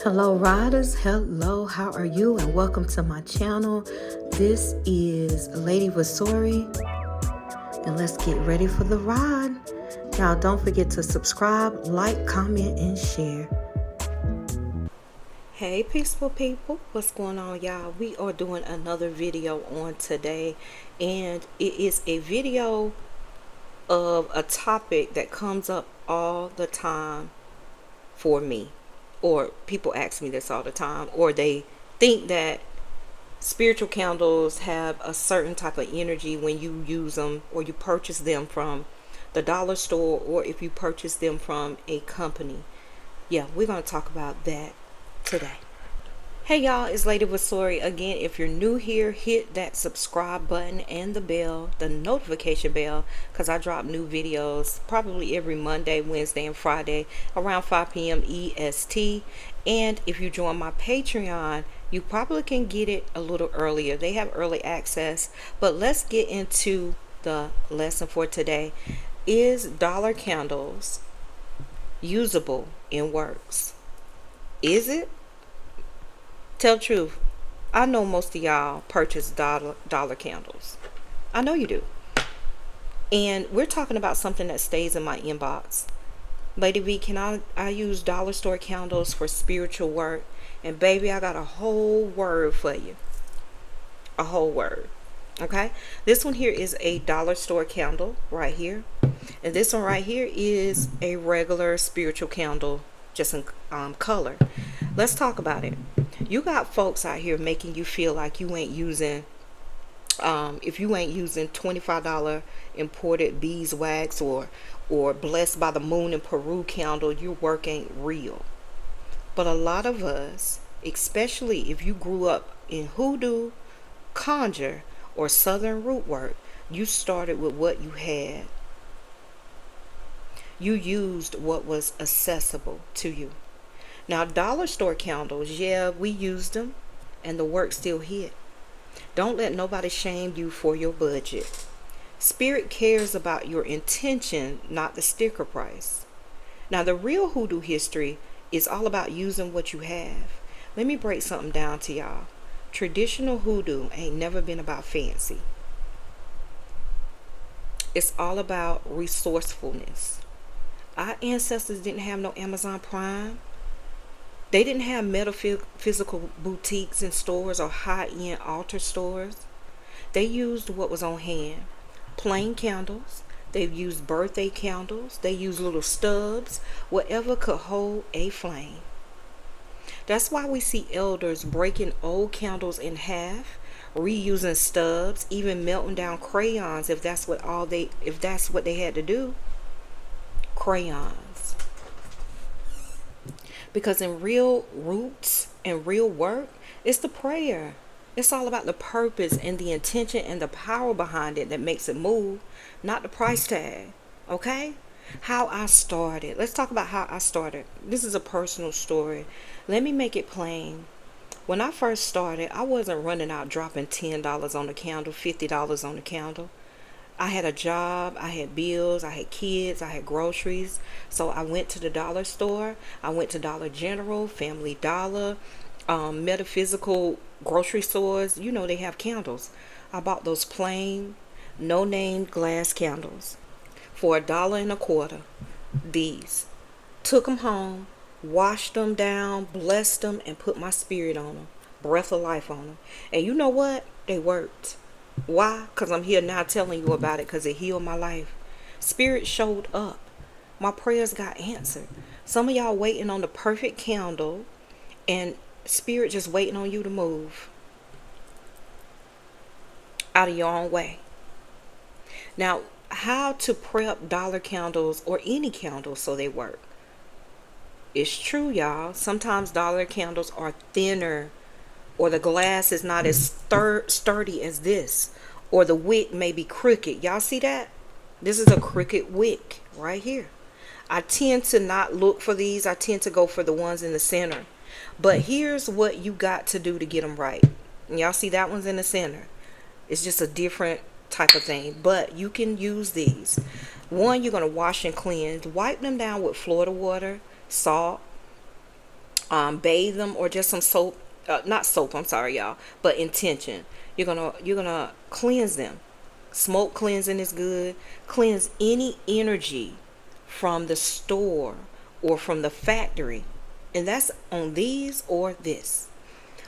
Hello riders, hello, how are you? And welcome to my channel. This is Lady Vasori, and let's get ready for the ride. Y'all don't forget to subscribe, like, comment, and share. Hey peaceful people, what's going on y'all? We are doing another video on today, and it is a video of a topic that comes up all the time for me. Or people ask me this all the time, or they think that spiritual candles have a certain type of energy when you use them or you purchase them from the dollar store, or if you purchase them from a company. Yeah, we're going to talk about that today. Hey y'all, it's Lady Vasori again. If you're new here, hit that subscribe button and the bell, the notification bell, because I drop new videos probably every Monday, Wednesday, and Friday around 5 p.m. EST. And if you join my Patreon, you probably can get it a little earlier. They have early access. But let's get into the lesson for today. Is dollar candles usable in works? Is it? Tell the truth, I know most of y'all purchase dollar candles. I know you do. And we're talking about something that stays in my inbox. Lady V, can I use dollar store candles for spiritual work? And baby, I got a whole word for you. A whole word. Okay? This one here is a dollar store candle right here. And this one right here is a regular spiritual candle, just in color. Let's talk about it. You got folks out here making you feel like you ain't using, if you ain't using $25 imported beeswax or blessed by the moon in Peru candle, your work ain't real. But a lot of us, especially if you grew up in Hoodoo, conjure, or southern root work, you started with what you had. You used what was accessible to you. Now, dollar store candles, yeah, we used them, and the work still hit. Don't let nobody shame you for your budget. Spirit cares about your intention, not the sticker price. Now, the real hoodoo history is all about using what you have. Let me break something down to y'all. Traditional hoodoo ain't never been about fancy. It's all about resourcefulness. Our ancestors didn't have no Amazon Prime. They didn't have metaphysical boutiques and stores or high-end altar stores. They used what was on hand. Plain candles. They used birthday candles. They used little stubs. Whatever could hold a flame. That's why we see elders breaking old candles in half, reusing stubs, even melting down crayons if that's what they had to do. Crayons. Because in real roots and real work, it's the prayer. It's all about the purpose and the intention and the power behind it that makes it move, not the price tag. Okay? How I started. Let's talk about how I started. This is a personal story. Let me make it plain. When I first started, I wasn't running out dropping $10 on the candle, $50 on the candle. I had a job, I had bills, I had kids, I had groceries. So I went to the dollar store. I went to Dollar General, Family Dollar, metaphysical grocery stores. You know they have candles. I bought those plain, no-name glass candles for $1.25. These. Took them home, washed them down, blessed them, and put my spirit on them. Breath of life on them. And you know what? They worked. Why? Because I'm here now telling you about it, because it healed my life. Spirit showed up. My prayers got answered. Some of y'all waiting on the perfect candle, and spirit just waiting on you to move out of your own way. Now, how to prep dollar candles or any candles so they work? It's true, y'all. Sometimes dollar candles are thinner, or the glass is not as sturdy as this, or the wick may be crooked. Y'all see that? This is a crooked wick right here. I tend to not look for these. I tend to go for the ones in the center. But here's what you got to do to get them right. Y'all see that one's in the center. It's just a different type of thing, but you can use these. One, you're going to wash and cleanse. Wipe them down with Florida water, salt, bathe them, or just some soap, not soap, I'm sorry y'all, but intention. You're gonna cleanse them. Smoke cleansing is good. Cleanse any energy from the store or from the factory, and that's on these or this.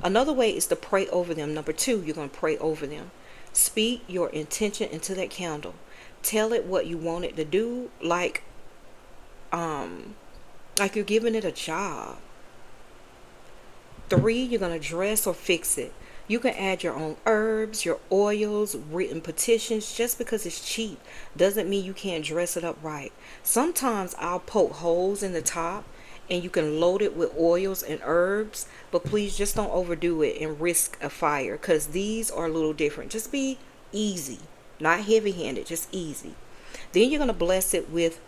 Another way is to pray over them. Number two, you're going to pray over them. Speak your intention into that candle. Tell it what you want it to do, like you're giving it a job. Three, you're going to dress or fix it. You can add your own herbs, your oils, written petitions. Just because it's cheap doesn't mean you can't dress it up right. Sometimes I'll poke holes in the top and you can load it with oils and herbs, but please just don't overdo it and risk a fire, because these are a little different. Just be easy, not heavy handed, just easy. Then you're going to bless it with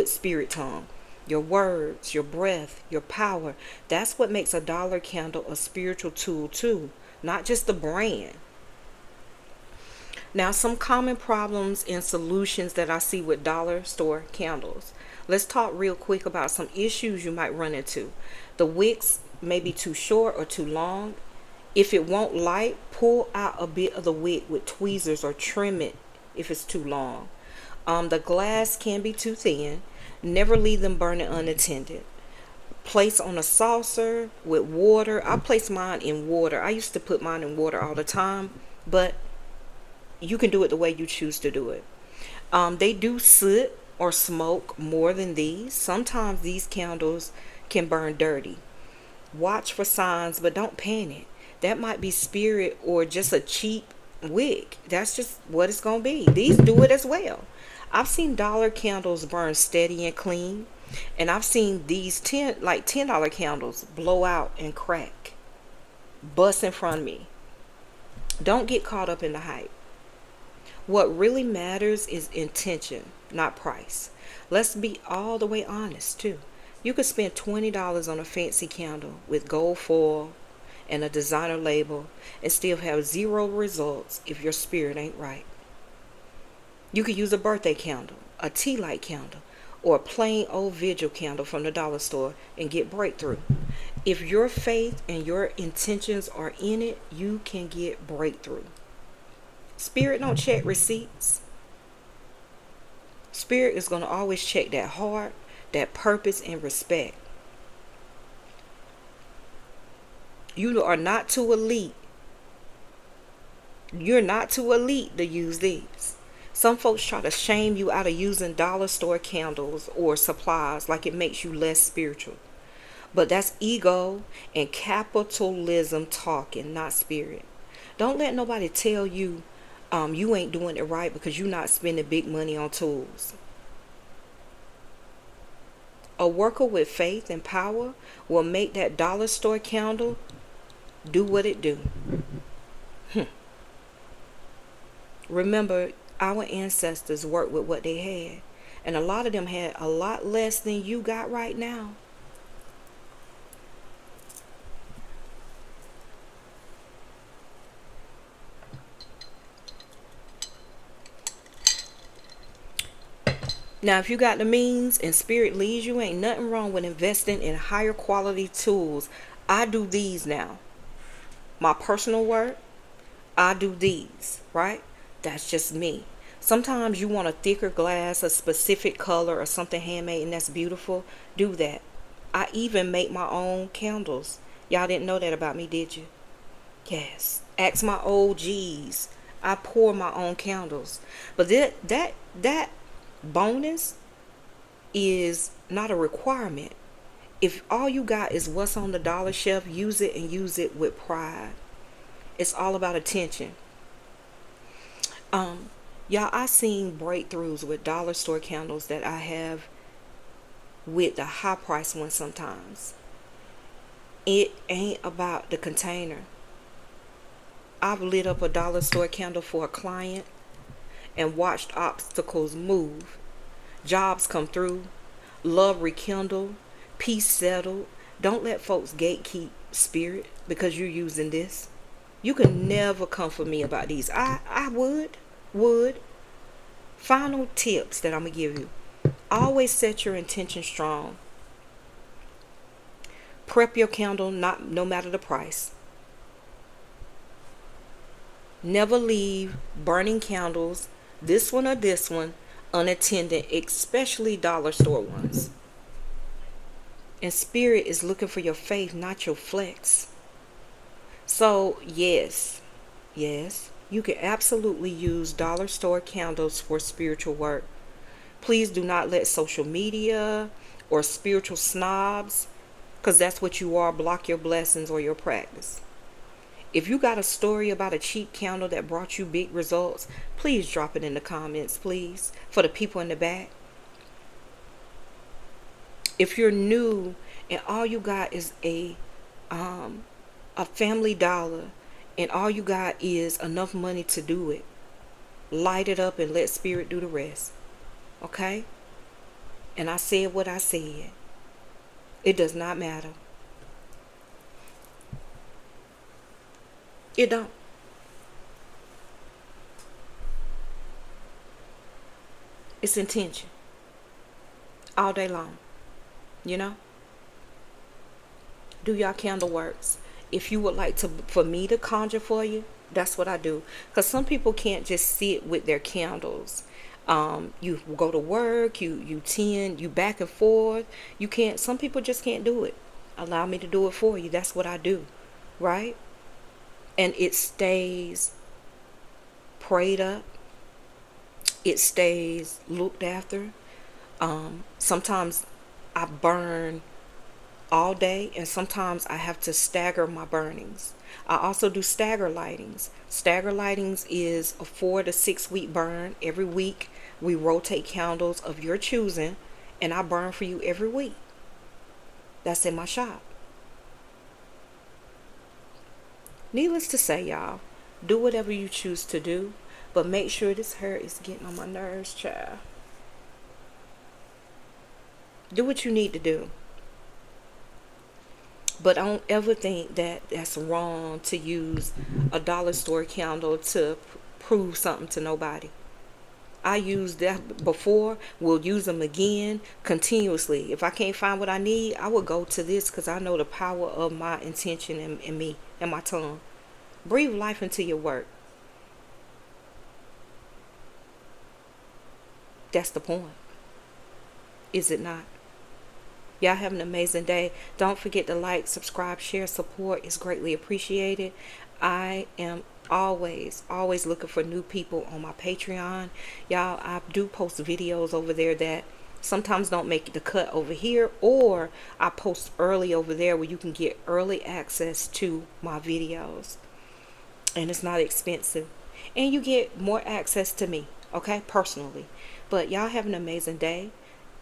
spirit tongue, your words, your breath, your power. That's what makes a dollar candle a spiritual tool too, not just the brand. Now, some common problems and solutions that I see with dollar store candles. Let's talk real quick about some issues you might run into. The wicks may be too short or too long. If it won't light, pull out a bit of the wick with tweezers or trim it if it's too long. The glass can be too thin. Never leave them burning unattended. Place on a saucer with water. I place mine in water. I used to put mine in water all the time, but you can do it the way you choose to do it. They do soot or smoke more than these. Sometimes these candles can burn dirty. Watch for signs, but don't panic. That might be spirit or just a cheap wick. That's just what it's going to be. These do it as well. I've seen dollar candles burn steady and clean, and I've seen these $10 candles blow out and crack, bust in front of me. Don't get caught up in the hype. What really matters is intention, not price. Let's be all the way honest too. You could spend $20 on a fancy candle with gold foil and a designer label and still have zero results if your spirit ain't right. You could use a birthday candle, a tea light candle, or a plain old vigil candle from the dollar store and get breakthrough. If your faith and your intentions are in it, you can get breakthrough. Spirit don't check receipts. Spirit is going to always check that heart, that purpose, and respect. You are not too elite. You're not too elite to use these. Some folks try to shame you out of using dollar store candles or supplies like it makes you less spiritual. But that's ego and capitalism talking, not spirit. Don't let nobody tell you you ain't doing it right because you're not spending big money on tools. A worker with faith and power will make that dollar store candle do what it do. Remember, our ancestors worked with what they had, and a lot of them had a lot less than you got right now. Now, if you got the means and spirit leads you, ain't nothing wrong with investing in higher quality tools. I do these now. My personal work, I do these, right? That's just me. Sometimes you want a thicker glass, a specific color, or something handmade, and that's beautiful. Do that. I even make my own candles. Y'all didn't know that about me, did you? Yes. Ask my OGs. I pour my own candles. But that bonus is not a requirement. If all you got is what's on the dollar shelf, use it, and use it with pride. It's all about attention. Y'all, I seen breakthroughs with dollar store candles that I have with the high price ones sometimes. It ain't about the container. I've lit up a dollar store candle for a client and watched obstacles move, jobs come through, love rekindled, peace settled. Don't let folks gatekeep spirit because you're using this. You can never come for me about these. I would. Final tips that I'm going to give you. Always set your intention strong. Prep your candle, no matter the price. Never leave burning candles, this one or this one, unattended, especially dollar store ones. And spirit is looking for your faith, not your flex. So yes, you can absolutely use dollar store candles for spiritual work. Please do not let social media or spiritual snobs, because that's what you are, block your blessings or your practice. If you got a story about a cheap candle that brought you big results, please drop it in the comments, please, for the people in the back. If you're new and all you got is a Family Dollar and all you got is enough money to do it, light it up and let spirit do the rest. Okay? And I said what I said. It does not matter. It don't. It's intention. All day long. You know? Do your candle works. If you would like for me to conjure for you, that's what I do. Because some people can't just sit with their candles. You go to work, you tend, you back and forth. You can't, some people just can't do it. Allow me to do it for you. That's what I do. Right? And it stays prayed up. It stays looked after. Sometimes I burn all day, and sometimes I have to stagger my burnings. I also do stagger lightings. Stagger lightings is a 4 to 6 week burn. Every week we rotate candles of your choosing, and I burn for you every week. That's in my shop. Needless to say, y'all, do whatever you choose to do, but make sure this hair is getting on my nerves, child. Do what you need to do. But I don't ever think that that's wrong to use a dollar store candle to prove something to nobody. I used that before. We'll use them again continuously. If I can't find what I need, I will go to this because I know the power of my intention and me and my tongue. Breathe life into your work. That's the point. Is it not? Y'all have an amazing day. Don't forget to like, subscribe, share, support. It's greatly appreciated. I am always looking for new people on my Patreon. Y'all, I do post videos over there that sometimes don't make the cut over here, or I post early over there where you can get early access to my videos. And it's not expensive. And you get more access to me, okay, personally. But y'all have an amazing day.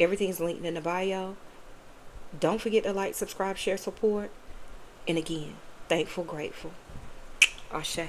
Everything's linked in the bio. Don't forget to like, subscribe, share, support. And again, thankful, grateful. Ashe.